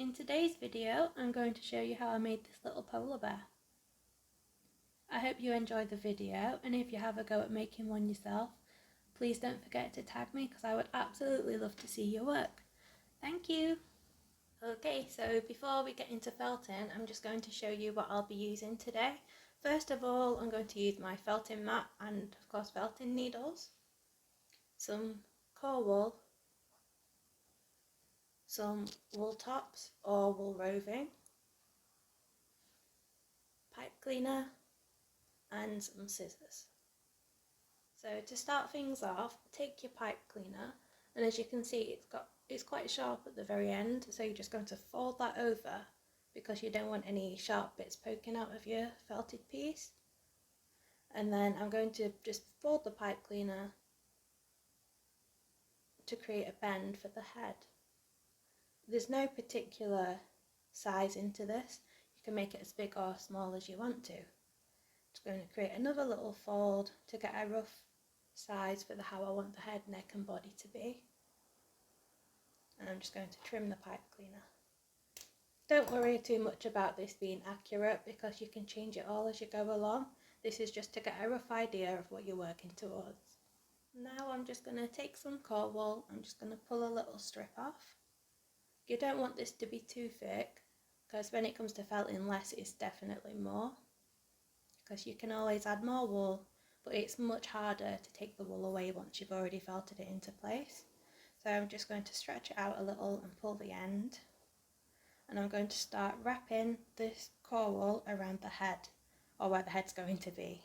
In today's video, I'm going to show you how I made this little polar bear. I hope you enjoy the video, and if you have a go at making one yourself, please don't forget to tag me because I would absolutely love to see your work. Thank you! Okay, so before we get into felting, I'm just going to show you what I'll be using today. First of all, I'm going to use my felting mat and of course felting needles, some core wool, some wool tops or wool roving, pipe cleaner and some scissors. So to start things off, take your pipe cleaner, and as you can see it's quite sharp at the very end, so you're just going to fold that over because you don't want any sharp bits poking out of your felted piece. And then I'm going to just fold the pipe cleaner to create a bend for the head. There's no particular size into this, you can make it as big or small as you want to. Just going to create another little fold to get a rough size for how I want the head, neck and body to be. And I'm just going to trim the pipe cleaner. Don't worry too much about this being accurate because you can change it all as you go along. This is just to get a rough idea of what you're working towards. Now I'm just going to take some core wool, I'm just going to pull a little strip off. You don't want this to be too thick because when it comes to felting less is definitely more, because you can always add more wool, but it's much harder to take the wool away once you've already felted it into place. So I'm just going to stretch it out a little and pull the end, and I'm going to start wrapping this core wool around the head, or where the head's going to be.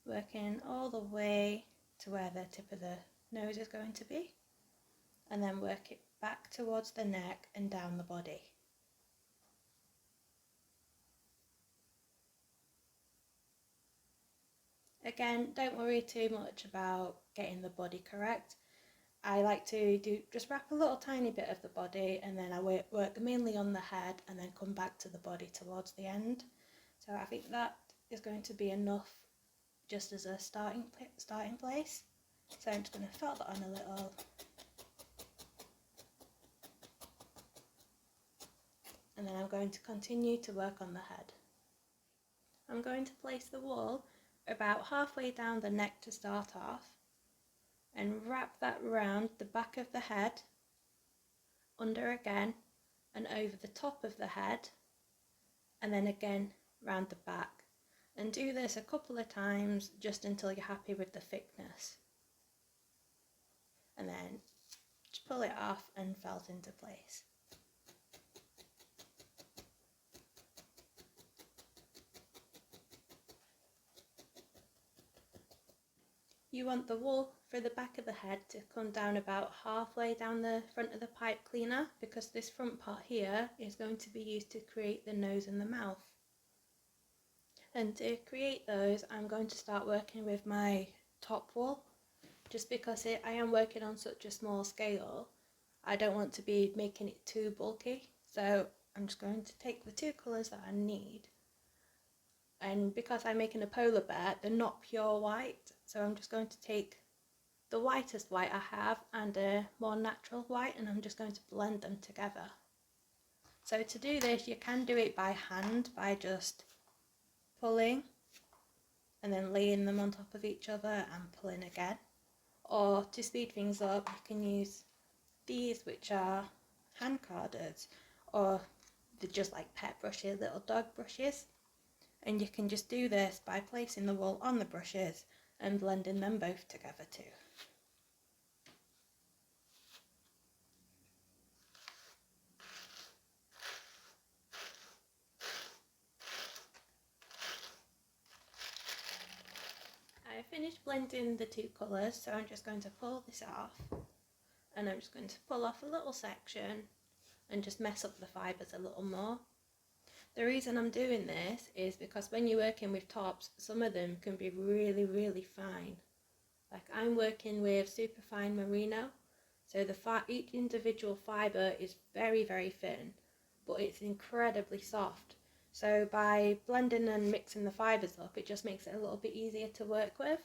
Working all the way to where the tip of the nose is going to be, and then work it back towards the neck and down the body. Again, don't worry too much about getting the body correct. I like to just wrap a little tiny bit of the body, and then I work mainly on the head and then come back to the body towards the end. So I think that is going to be enough just as a starting place. So I'm just going to felt that on a little. And then I'm going to continue to work on the head. I'm going to place the wool about halfway down the neck to start off and wrap that round the back of the head, under again and over the top of the head, and then again round the back, and do this a couple of times just until you're happy with the thickness, and then just pull it off and felt into place. You want the wool for the back of the head to come down about halfway down the front of the pipe cleaner, because this front part here is going to be used to create the nose and the mouth. And to create those, I'm going to start working with my top wool, just because I am working on such a small scale. I don't want to be making it too bulky, so I'm just going to take the two colours that I need. And because I'm making a polar bear, they're not pure white, so I'm just going to take the whitest white I have and a more natural white, and I'm just going to blend them together. So to do this, you can do it by hand, by just pulling and then laying them on top of each other and pulling again. Or to speed things up, you can use these, which are hand carders, or they're just like pet brushes, little dog brushes. And you can just do this by placing the wool on the brushes and blending them both together too. I finished blending the two colours, so I'm just going to pull this off, and I'm just going to pull off a little section and just mess up the fibres a little more. The reason I'm doing this is because when you're working with tops, some of them can be really, really fine. Like I'm working with superfine merino, so each individual fibre is very, very thin, but it's incredibly soft. So by blending and mixing the fibres up, it just makes it a little bit easier to work with.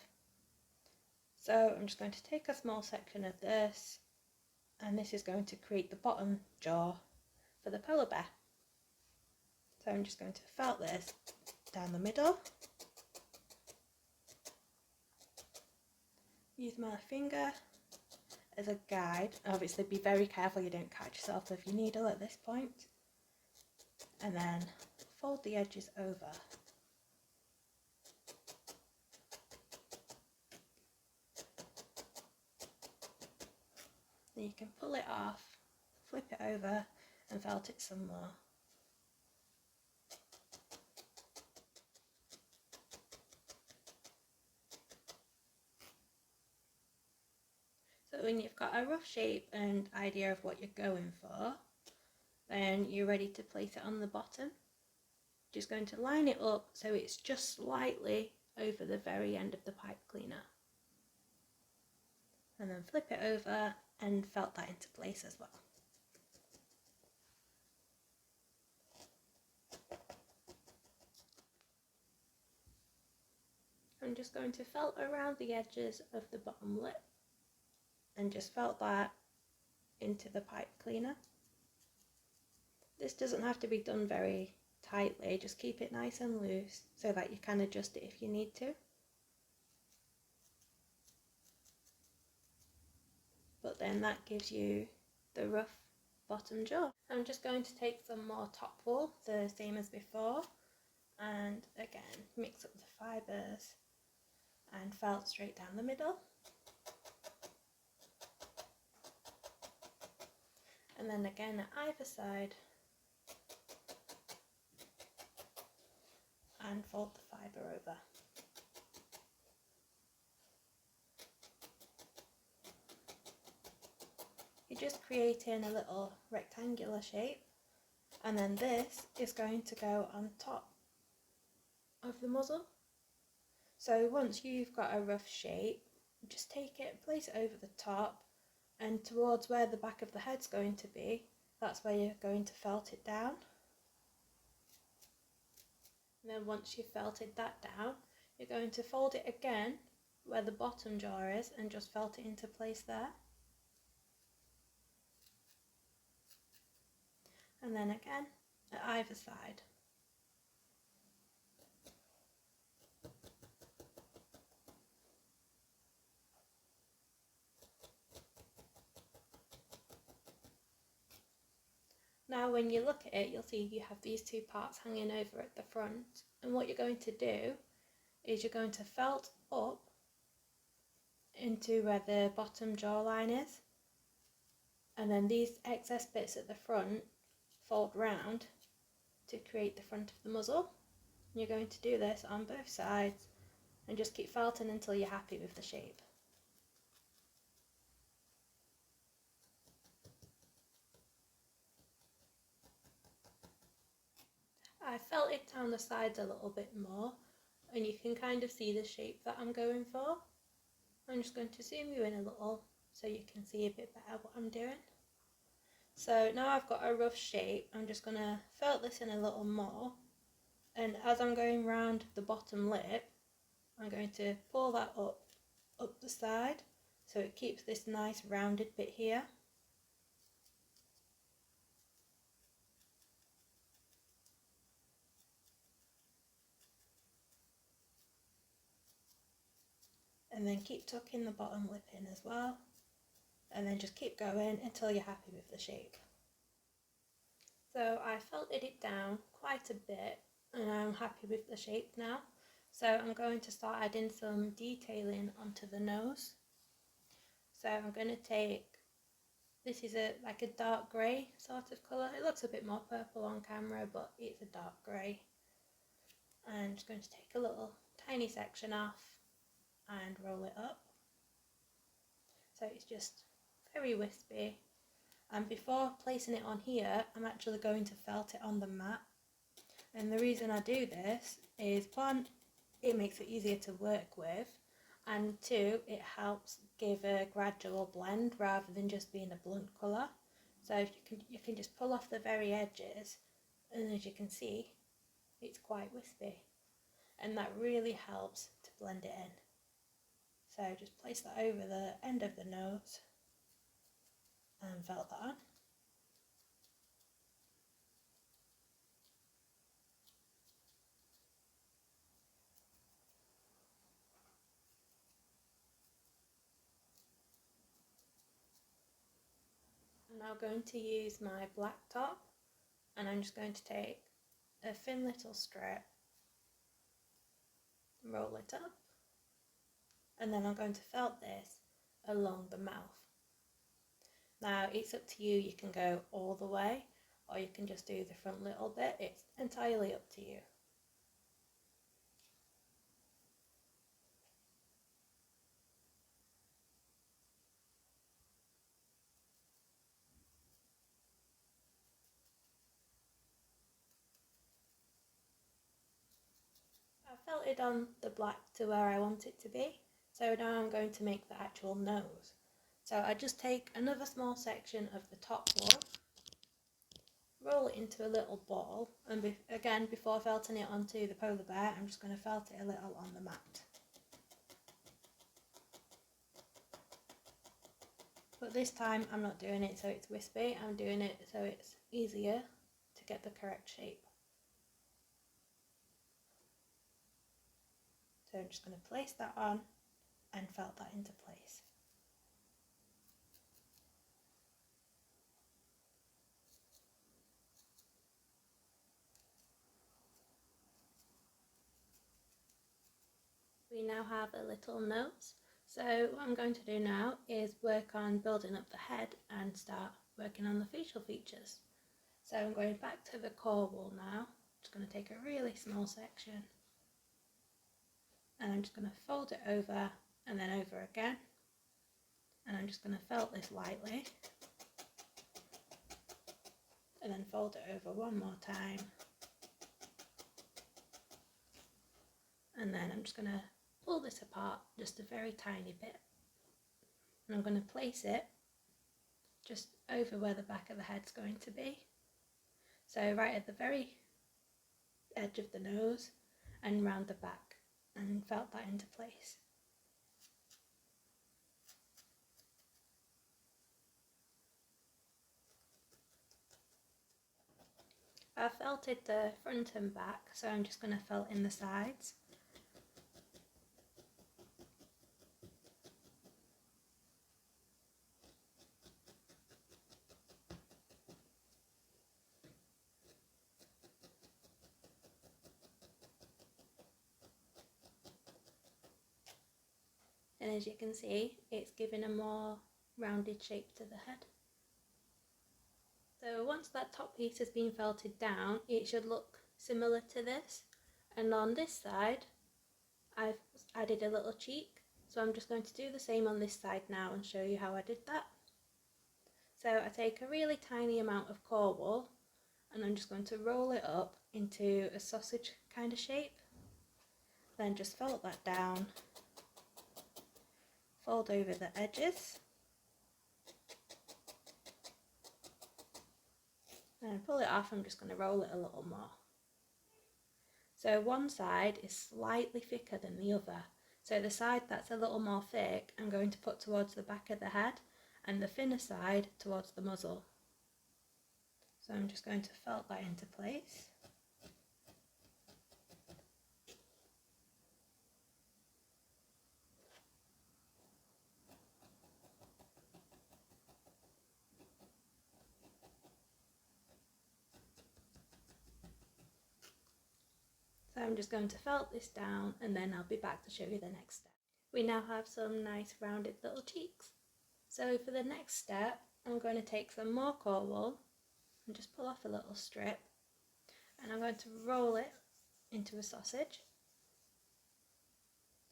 So I'm just going to take a small section of this and this is going to create the bottom jaw for the polar bear. So I'm just going to felt this down the middle. Use my finger as a guide. Obviously be very careful you don't catch yourself with your needle at this point. And then fold the edges over. Then you can pull it off, flip it over and felt it some more. So when you've got a rough shape and idea of what you're going for, then you're ready to place it on the bottom. Just going to line it up so it's just slightly over the very end of the pipe cleaner. And then flip it over and felt that into place as well. I'm just going to felt around the edges of the bottom lip and just felt that into the pipe cleaner. This doesn't have to be done very tightly, just keep it nice and loose so that you can adjust it if you need to. But then that gives you the rough bottom jaw. I'm just going to take some more top wool, the same as before, and again mix up the fibres and felt straight down the middle. And then again at either side and fold the fibre over. You're just creating a little rectangular shape, and then this is going to go on top of the muzzle. So once you've got a rough shape, just take it, place it over the top, and towards where the back of the head's going to be, that's where you're going to felt it down. And then once you've felted that down, you're going to fold it again where the bottom jaw is and just felt it into place there. And then again at either side. Now when you look at it, you'll see you have these two parts hanging over at the front, and what you're going to do is you're going to felt up into where the bottom jawline is, and then these excess bits at the front fold round to create the front of the muzzle. You're going to do this on both sides and just keep felting until you're happy with the shape. I felt it down the sides a little bit more, and you can kind of see the shape that I'm going for. I'm just going to zoom you in a little so you can see a bit better what I'm doing. So now I've got a rough shape, I'm just going to felt this in a little more, and as I'm going round the bottom lip, I'm going to pull that up the side so it keeps this nice rounded bit here. And then keep tucking the bottom lip in as well, and then just keep going until you're happy with the shape. So I felted it down quite a bit and I'm happy with the shape now. So I'm going to start adding some detailing onto the nose. So I'm going to take, this is like a dark grey sort of colour. It looks a bit more purple on camera, but it's a dark grey. I'm just going to take a little tiny section off and roll it up. So it's just very wispy. And before placing it on here, I'm actually going to felt it on the mat. And the reason I do this is, one, it makes it easier to work with, and two, it helps give a gradual blend rather than just being a blunt colour. So if you can just pull off the very edges, and as you can see, it's quite wispy, and that really helps to blend it in. So just place that over the end of the nose and and felt that on. I'm now going to use my black top, and I'm just going to take a thin little strip, roll it up, and then I'm going to felt this along the mouth. Now it's up to you, you can go all the way or you can just do the front little bit, it's entirely up to you. I've felted on the black to where I want it to be, so now I'm going to make the actual nose. So I just take another small section of the top wool, roll it into a little ball, and again, before felting it onto the polar bear, I'm just going to felt it a little on the mat. But this time I'm not doing it so it's wispy, I'm doing it so it's easier to get the correct shape. So I'm just going to place that on and felt that into place. We now have a little nose. So what I'm going to do now is work on building up the head and start working on the facial features. So I'm going back to the core wool now. Just going to take a really small section and I'm just going to fold it over and then over again, and I'm just going to felt this lightly and then fold it over one more time, and then I'm just going to pull this apart just a very tiny bit, and I'm going to place it just over where the back of the head's going to be, so right at the very edge of the nose and round the back, and felt that into place. I've felted the front and back, so I'm just going to felt in the sides. And as you can see, it's giving a more rounded shape to the head. So once that top piece has been felted down, it should look similar to this. And on this side, I've added a little cheek. So I'm just going to do the same on this side now and show you how I did that. So I take a really tiny amount of core wool and I'm just going to roll it up into a sausage kind of shape. Then just felt that down, fold over the edges, and pull it off. I'm just going to roll it a little more. So one side is slightly thicker than the other. So the side that's a little more thick I'm going to put towards the back of the head and the thinner side towards the muzzle. So I'm just going to felt that into place. So I'm just going to felt this down and then I'll be back to show you the next step. We now have some nice rounded little cheeks. So for the next step, I'm going to take some more core wool and just pull off a little strip, and I'm going to roll it into a sausage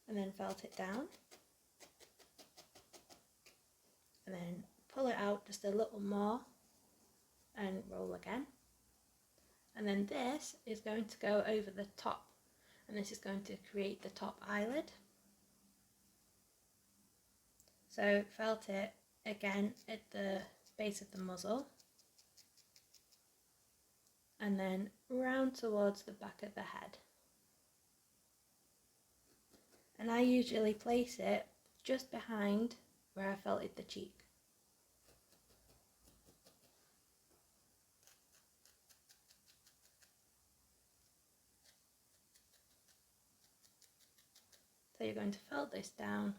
and then felt it down and then pull it out just a little more and roll again. And then this is going to go over the top, and this is going to create the top eyelid. So felt it again at the base of the muzzle and then round towards the back of the head. And I usually place it just behind where I felted the cheek. So you're going to felt this down,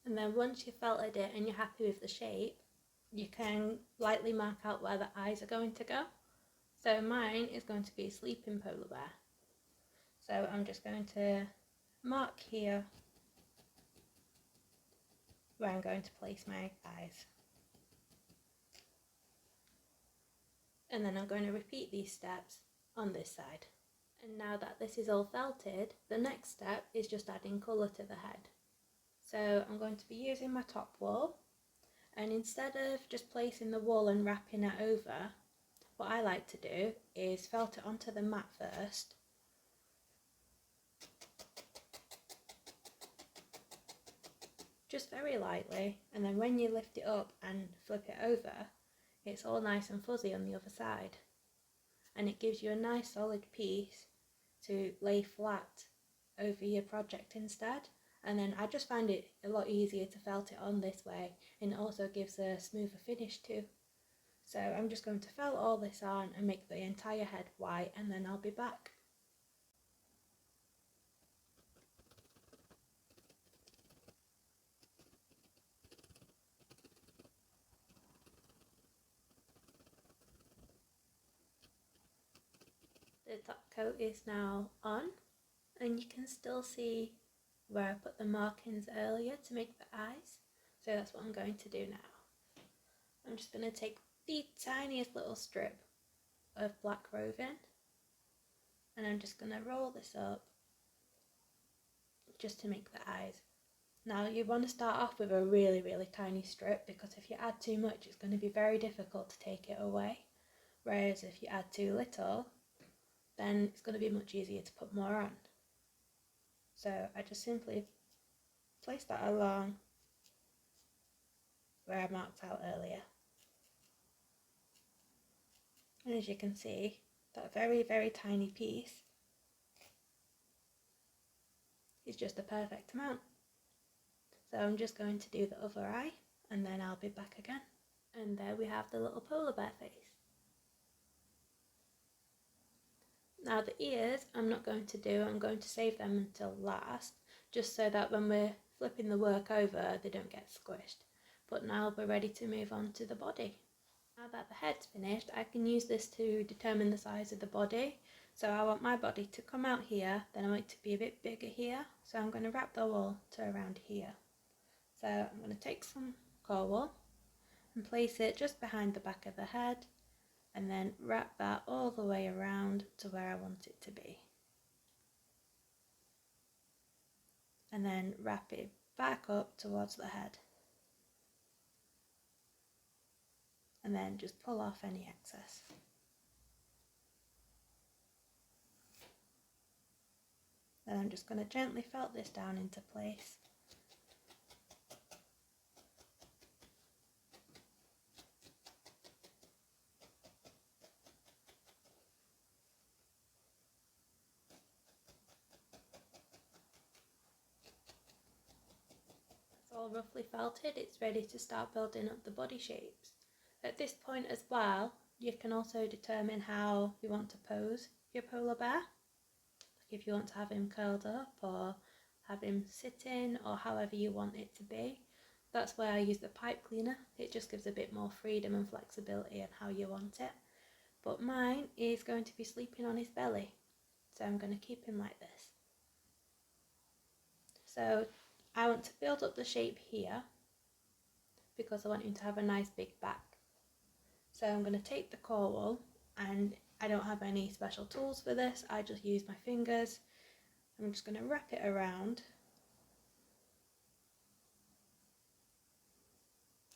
and then once you've felted it and you're happy with the shape, you can lightly mark out where the eyes are going to go. So mine is going to be a sleeping polar bear. So I'm just going to mark here where I'm going to place my eyes. And then I'm going to repeat these steps on this side. And now that this is all felted, the next step is just adding colour to the head. So I'm going to be using my top wool, and instead of just placing the wool and wrapping it over, what I like to do is felt it onto the mat first. Just very lightly, and then when you lift it up and flip it over, it's all nice and fuzzy on the other side. And it gives you a nice solid piece to lay flat over your project instead. And then I just find it a lot easier to felt it on this way, and it also gives a smoother finish too. So I'm just going to felt all this on and make the entire head white, and then I'll be back. The top coat is now on, and you can still see where I put the markings earlier to make the eyes. So that's what I'm going to do now. I'm just going to take the tiniest little strip of black roving, and I'm just going to roll this up just to make the eyes. Now you want to start off with a really tiny strip, because if you add too much it's going to be very difficult to take it away, whereas if you add too little then it's going to be much easier to put more on. So I just simply place that along where I marked out earlier. And as you can see, that very tiny piece is just the perfect amount. So I'm just going to do the other eye, and then I'll be back again. And there we have the little polar bear face. Now the ears I'm not going to do, I'm going to save them until last, just so that when we're flipping the work over they don't get squished. But now we're ready to move on to the body. Now that the head's finished, I can use this to determine the size of the body. So I want my body to come out here, then I want it to be a bit bigger here, so I'm going to wrap the wool to around here. So I'm going to take some core wool and place it just behind the back of the head, and then wrap that all the way around to where I want it to be. And then wrap it back up towards the head. And then just pull off any excess. Then I'm just going to gently felt this down into place. All roughly felted, it's ready to start building up the body shapes. At this point as well, you can also determine how you want to pose your polar bear. If you want to have him curled up or have him sitting, or however you want it to be. That's where I use the pipe cleaner. It just gives a bit more freedom and flexibility on how you want it. But mine is going to be sleeping on his belly, so I'm going to keep him like this. So I want to build up the shape here because I want him to have a nice big back. So I'm going to take the core wool, and I don't have any special tools for this, I just use my fingers. I'm just going to wrap it around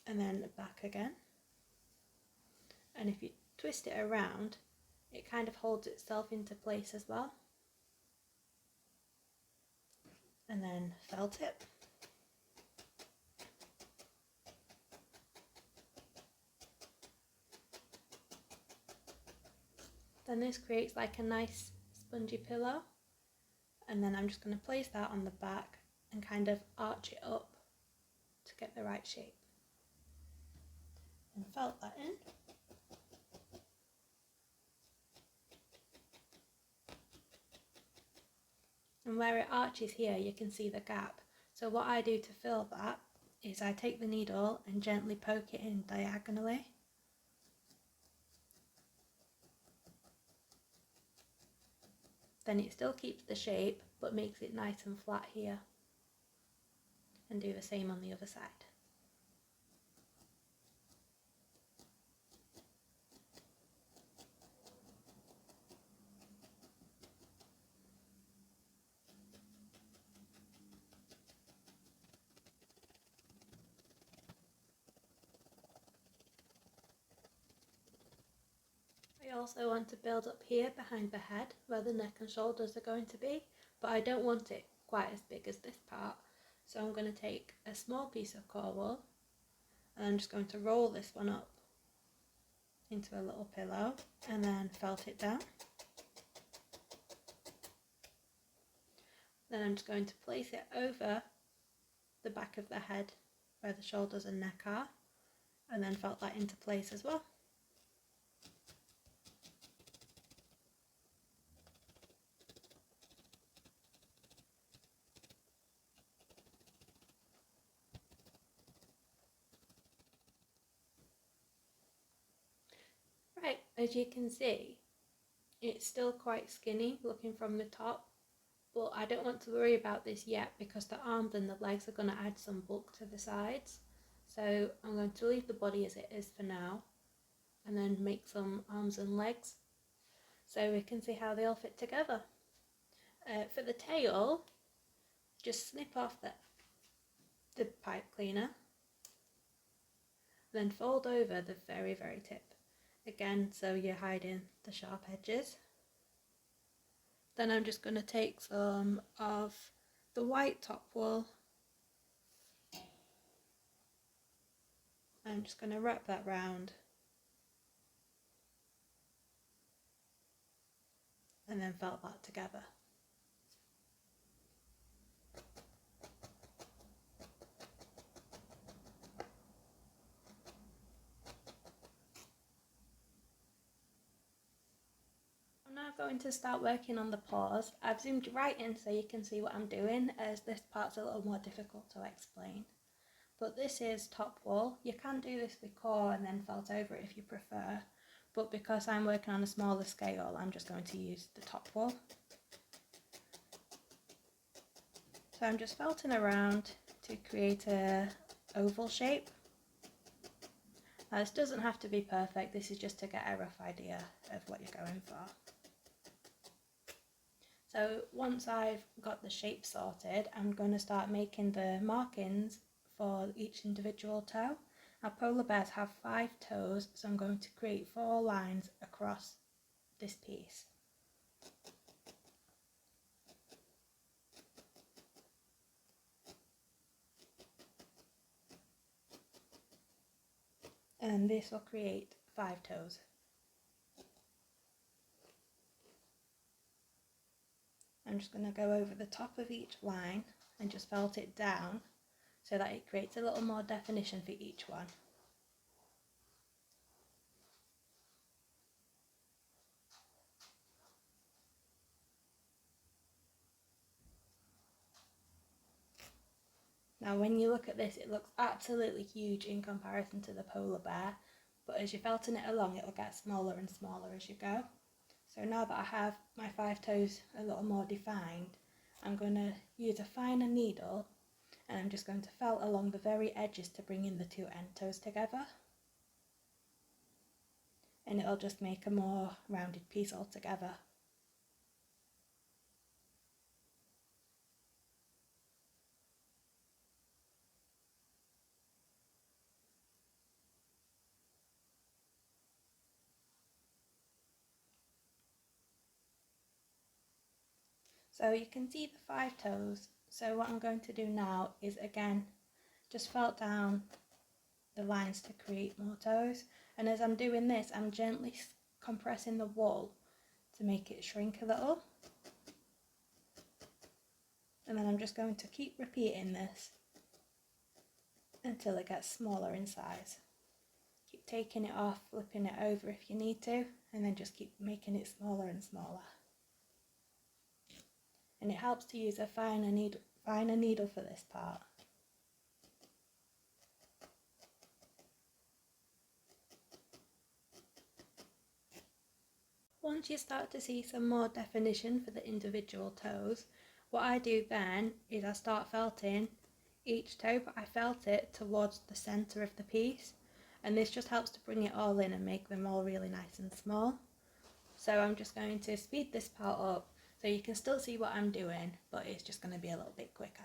and then back again. And if you twist it around, it kind of holds itself into place as well. And then felt it. Then this creates like a nice spongy pillow, and then I'm just going to place that on the back and kind of arch it up to get the right shape. And felt that in. and where it arches here you can see the gap. So what I do to fill that is I take the needle and gently poke it in diagonally. Then it still keeps the shape but makes it nice and flat here. And do the same on the other side. I also want to build up here behind the head where the neck and shoulders are going to be, but I don't want it quite as big as this part. So I'm going to take a small piece of core wool and I'm just going to roll this one up into a little pillow and then felt it down. Then I'm just going to place it over the back of the head where the shoulders and neck are, and then felt that into place as well. Right, as you can see, it's still quite skinny looking from the top, but I don't want to worry about this yet because the arms and the legs are going to add some bulk to the sides. So I'm going to leave the body as it is for now and then make some arms and legs so we can see how they all fit together. For the tail, just snip off the pipe cleaner, then fold over the very tip, again so you're hiding the sharp edges. Then I'm just going to take some of the white top wool. I'm just going to wrap that round and then felt that together. I'm now going to start working on the paws. I've zoomed right in so you can see what I'm doing, as this part's a little more difficult to explain. But this is top wool. You can do this with core and then felt over it if you prefer, but because I'm working on a smaller scale, I'm just going to use the top wool. So I'm just felting around to create a oval shape. Now this doesn't have to be perfect, this is just to get a rough idea of what you're going for. So once I've got the shape sorted, I'm going to start making the markings for each individual toe. Our polar bears have 5 toes, so I'm going to create 4 lines across this piece. And this will create 5 toes. I'm just going to go over the top of each line and just felt it down so that it creates a little more definition for each one. Now when you look at this, it looks absolutely huge in comparison to the polar bear, but as you're felting it along, it will get smaller and smaller as you go. So now that I have my 5 toes a little more defined, I'm going to use a finer needle and I'm just going to felt along the very edges to bring in the 2 end toes together. And it'll just make a more rounded piece altogether. So you can see the 5 toes. So what I'm going to do now is again just felt down the lines to create more toes, and as I'm doing this I'm gently compressing the wool to make it shrink a little, and then I'm just going to keep repeating this until it gets smaller in size. Keep taking it off, flipping it over if you need to, and then just keep making it smaller and smaller. and it helps to use a finer needle for this part. Once you start to see some more definition for the individual toes, what I do then is I start felting each toe, but I felt it towards the centre of the piece, and this just helps to bring it all in and make them all really nice and small. So I'm just going to speed this part up so you can still see what I'm doing, but it's just going to be a little bit quicker.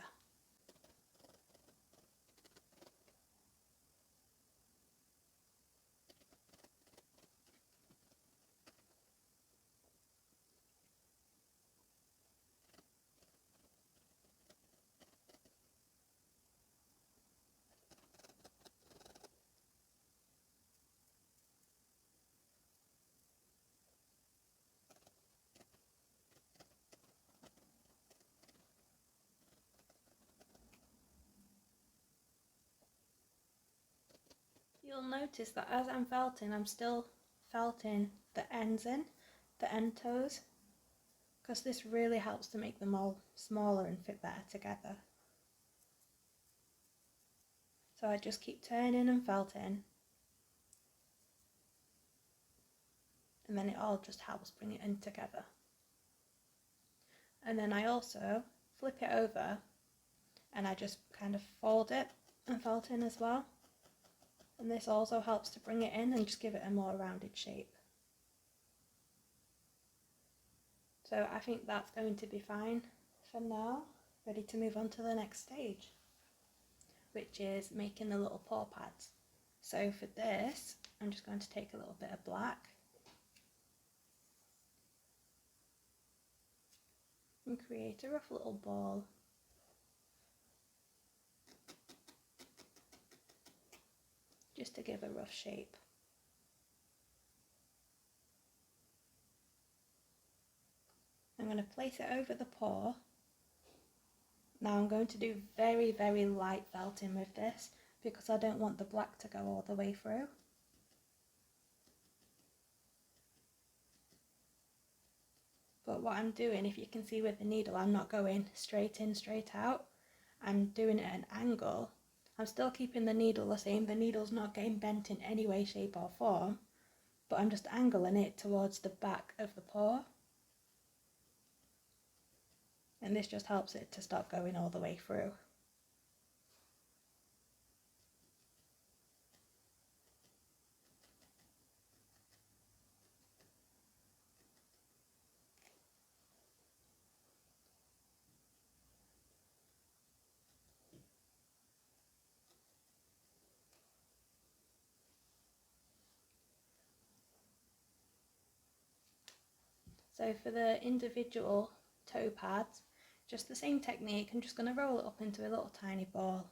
You'll notice that as I'm felting, I'm still felting the ends in, the end toes, because this really helps to make them all smaller and fit better together. So I just keep turning and felting, and then it all just helps bring it in together. And then I also flip it over and I just kind of fold it and felt in as well. And this also helps to bring it in and just give it a more rounded shape. So I think that's going to be fine for now. Ready to move on to the next stage, which is making the little paw pads. So for this, I'm just going to take a little bit of black and create a rough little ball. Just to give a rough shape. I'm going to place it over the paw. Now I'm going to do very, very light felting with this because I don't want the black to go all the way through. But what I'm doing, if you can see with the needle, I'm not going straight in, straight out. I'm doing it at an angle. I'm still keeping the needle the same. The needle's not getting bent in any way, shape or form, but I'm just angling it towards the back of the paw. And this just helps it to stop going all the way through. So for the individual toe pads, just the same technique. I'm just going to roll it up into a little tiny ball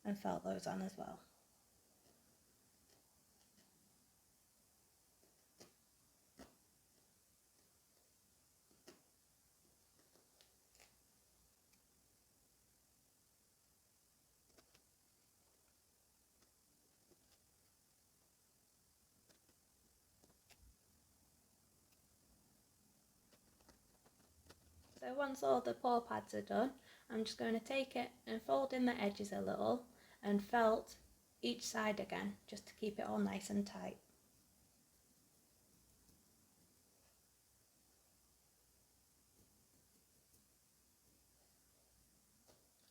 and felt those on as well. So once all the paw pads are done, I'm just going to take it and fold in the edges a little and felt each side again, just to keep it all nice and tight.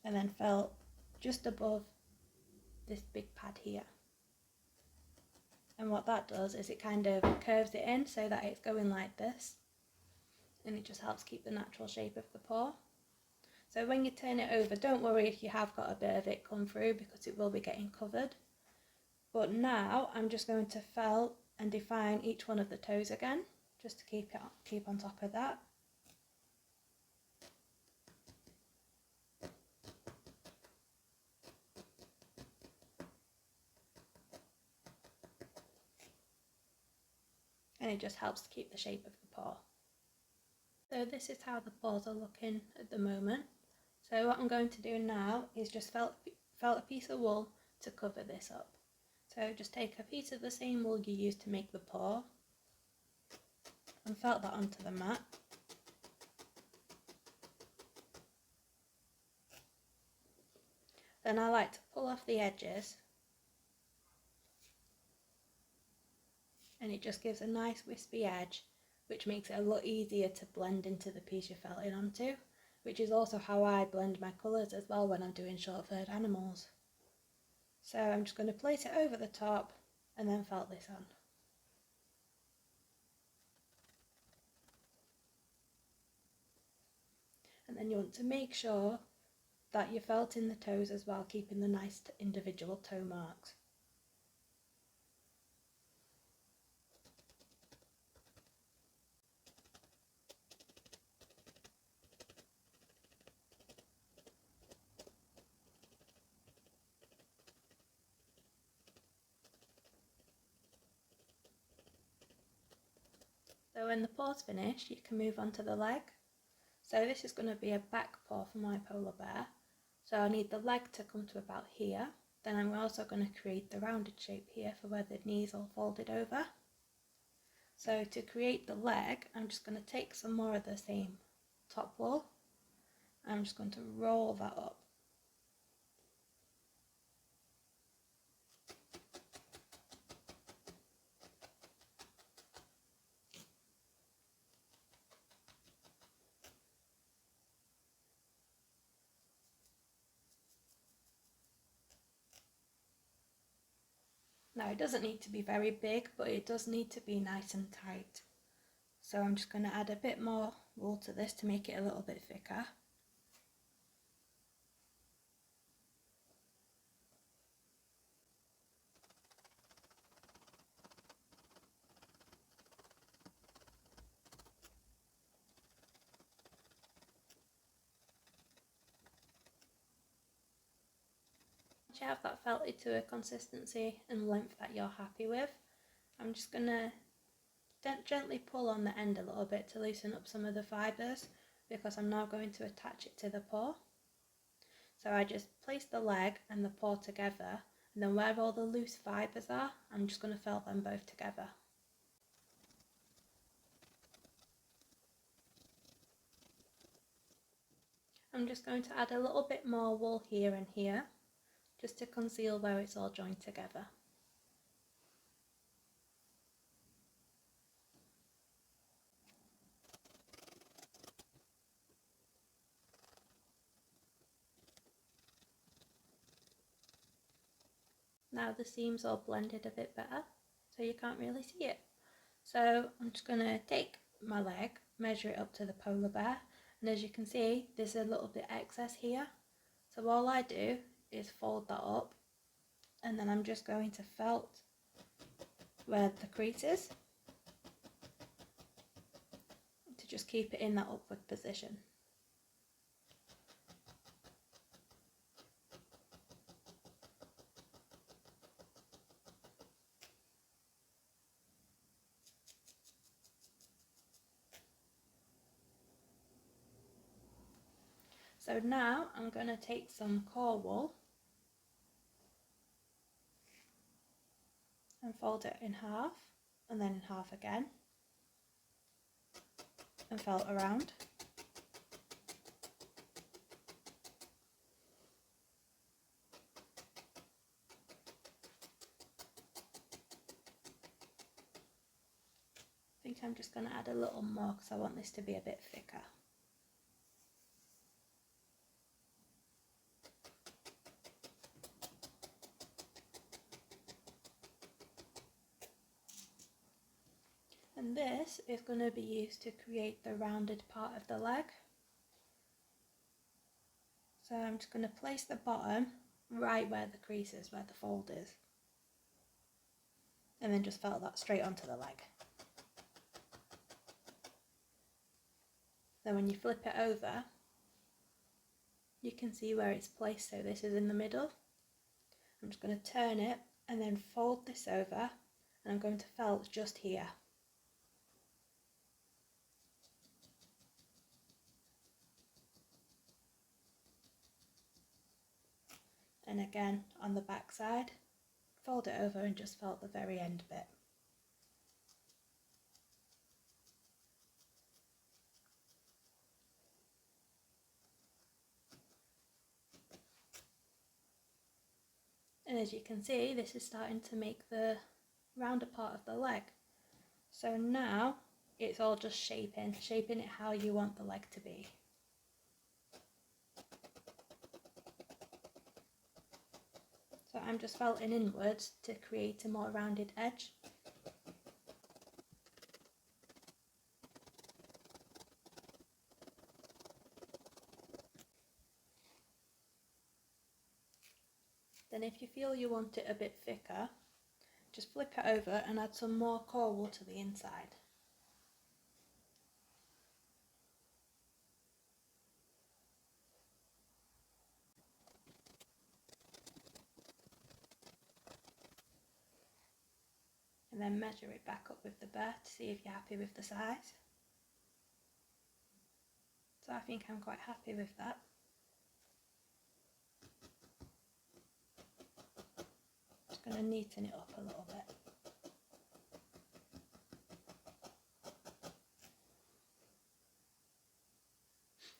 And then felt just above this big pad here. And what that does is it kind of curves it in so that it's going like this. And it just helps keep the natural shape of the paw. So when you turn it over, don't worry if you have got a bit of it come through because it will be getting covered. But now I'm just going to felt and define each one of the toes again, just to keep on top of that. And it just helps to keep the shape of the paw. So this is how the paws are looking at the moment. So what I'm going to do now is just felt a piece of wool to cover this up. So just take a piece of the same wool you used to make the paw and felt that onto the mat. Then I like to pull off the edges, and it just gives a nice wispy edge, which makes it a lot easier to blend into the piece you're felting onto, which is also how I blend my colours as well when I'm doing short furred animals. So I'm just going to place it over the top and then felt this on. And then you want to make sure that you're felting the toes as well, keeping the nice individual toe marks. So when the paw's finished, you can move on to the leg. So this is going to be a back paw for my polar bear. So I need the leg to come to about here. Then I'm also going to create the rounded shape here for where the knees all folded over. So to create the leg, I'm just going to take some more of the same top wool. I'm just going to roll that up. Now it doesn't need to be very big, but it does need to be nice and tight. So I'm just going to add a bit more wool to this to make it a little bit thicker. Once you have that felted to a consistency and length that you're happy with, I'm just going to gently pull on the end a little bit to loosen up some of the fibres, because I'm now going to attach it to the paw. So I just place the leg and the paw together, and then where all the loose fibres are, I'm just going to felt them both together. I'm just going to add a little bit more wool here and here, just to conceal where it's all joined together. Now the seam's all blended a bit better, so you can't really see it. So I'm just going to take my leg, measure it up to the polar bear, and as you can see, there's a little bit excess here. So all I do is fold that up, and then I'm just going to felt where the crease is to just keep it in that upward position. So now I'm going to take some core wool and fold it in half, and then in half again, and felt around. I think I'm just going to add a little more because I want this to be a bit thicker. And this is going to be used to create the rounded part of the leg. So I'm just going to place the bottom right where the crease is, where the fold is. And then just felt that straight onto the leg. Then when you flip it over, you can see where it's placed, so this is in the middle. I'm just going to turn it and then fold this over, and I'm going to felt just here. And again on the back side, fold it over and just felt the very end bit. as you can see, this is starting to make the rounder part of the leg. So now it's all just shaping it how you want the leg to be. So I'm just felting inwards to create a more rounded edge. Then if you feel you want it a bit thicker, just flip it over and add some more core wool to the inside. And then measure it back up with the burr to see if you're happy with the size. So I think I'm quite happy with that. Just going to neaten it up a little bit.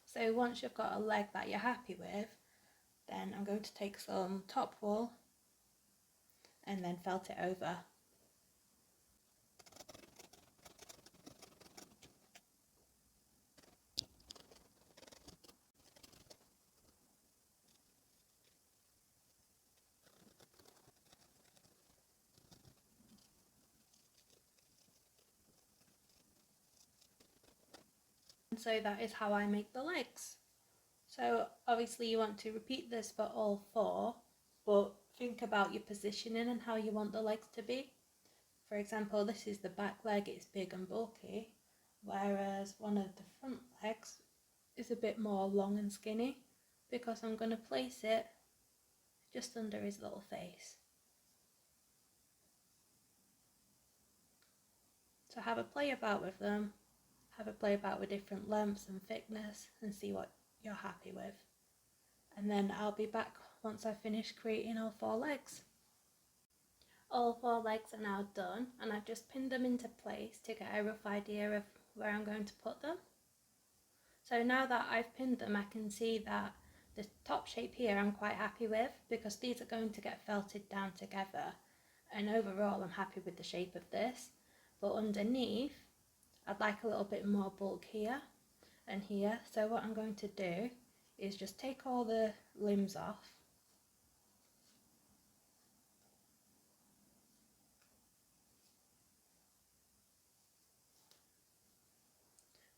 So once you've got a leg that you're happy with, then I'm going to take some top wool and then felt it over. And so that is how I make the legs. So obviously you want to repeat this for all four, but think about your positioning and how you want the legs to be. For example, this is the back leg, it's big and bulky, whereas one of the front legs is a bit more long and skinny, because I'm going to place it just under his little face. So have a play about with them, have a play about with different lengths and thickness and see what you're happy with. And then I'll be back once I've finished creating all four legs. All four legs are now done, and I've just pinned them into place to get a rough idea of where I'm going to put them. So now that I've pinned them, I can see that the top shape here I'm quite happy with, because these are going to get felted down together, and overall I'm happy with the shape of this. But underneath I'd like a little bit more bulk here and here, so what I'm going to do is just take all the limbs off.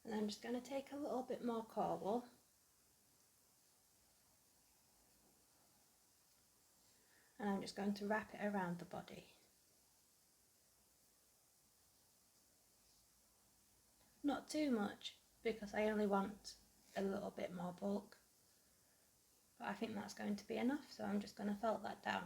And I'm just going to take a little bit more core wool and I'm just going to wrap it around the body. Not too much, because I only want a little bit more bulk, but I think that's going to be enough, so I'm just going to felt that down.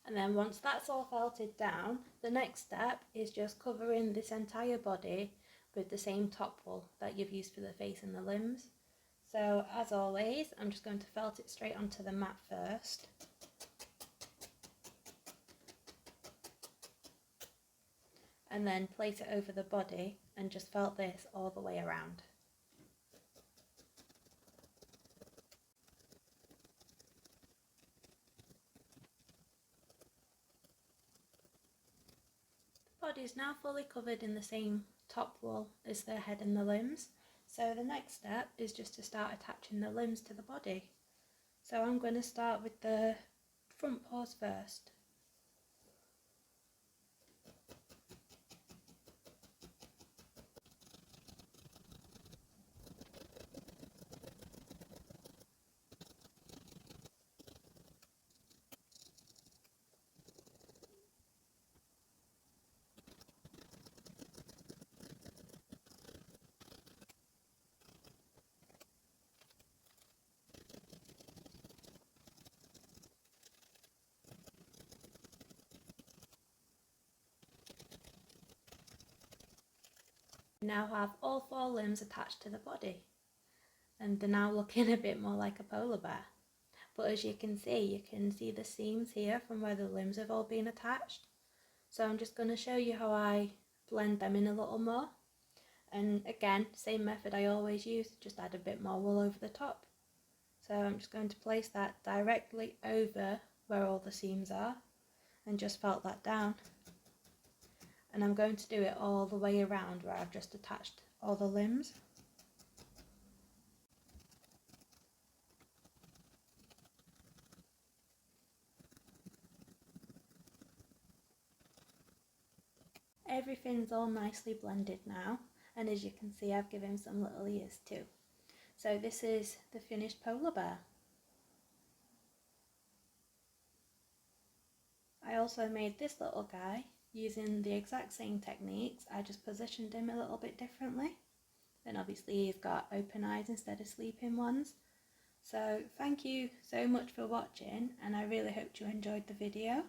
And then once that's all felted down, the next step is just covering this entire body with the same top wool that you've used for the face and the limbs. So as always, I'm just going to felt it straight onto the mat first. And then place it over the body and just felt this all the way around. The body is now fully covered in the same top wool as the head and the limbs. So the next step is just to start attaching the limbs to the body. So I'm going to start with the front paws first. Now have all four limbs attached to the body, and they're now looking a bit more like a polar bear. But as you can see the seams here from where the limbs have all been attached. So I'm just going to show you how I blend them in a little more. And again, same method I always use, just add a bit more wool over the top. So I'm just going to place that directly over where all the seams are and just felt that down. And I'm going to do it all the way around where I've just attached all the limbs. Everything's all nicely blended now, and as you can see I've given some little ears too. So this is the finished polar bear. I also made this little guy using the exact same techniques, I just positioned him a little bit differently. Then obviously he's got open eyes instead of sleeping ones. So thank you so much for watching, and I really hope you enjoyed the video.